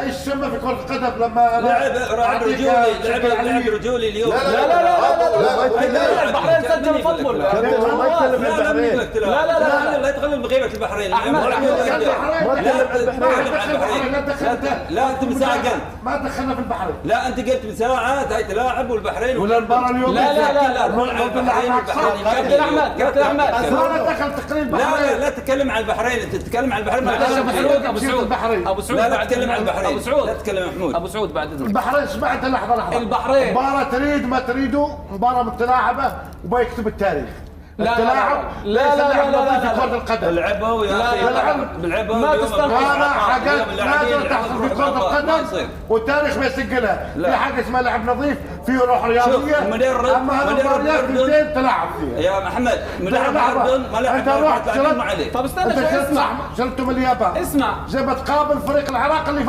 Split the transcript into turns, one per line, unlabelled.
ايش سمى في كرة القدم لما
لعب رجولي، لعب رجولي اليوم.
لا البحرين سجل فضل.
لا تخلي بغيبة البحرين. لا انت من ساعة قلت
ما دخلنا في البحرين.
لا انت قلت من ساعة هاي تلاعب والبحرين
ولا المباراة اليوم.
لا كابتن احمد
ما دخل تقرير البحرين.
لا تتكلم عن البحرين، انت تتكلم عن البحرين.
ابو سعود
لا تتكلم عن البحرين.
ابو سعود
لا تتكلم محمود.
ابو سعود بعد اذنك.
البحرين سمعت لحظة
البحرين
مباراة تريد ما تريدوا، مباراة متلاعبة وبيكتب التاريخ. التلاعب
لا
في كرة القدم.
لعبوا يا اخي، لعبوا
ما تستنكر.
هذا حاجات نادرة تحصل في كرة القدم والتاريخ بيسجلها. في حاجة اسمها لعب نظيف، فيه روح رياضية. اما هذا المباريات الاثنين تلاعب فيها.
يا محمد مدرب الاردن ما لعب.
انت رحت
طب استنى شوي،
شريتهم اليابان.
اسمع
زي ما تقابل فريق العراق اللي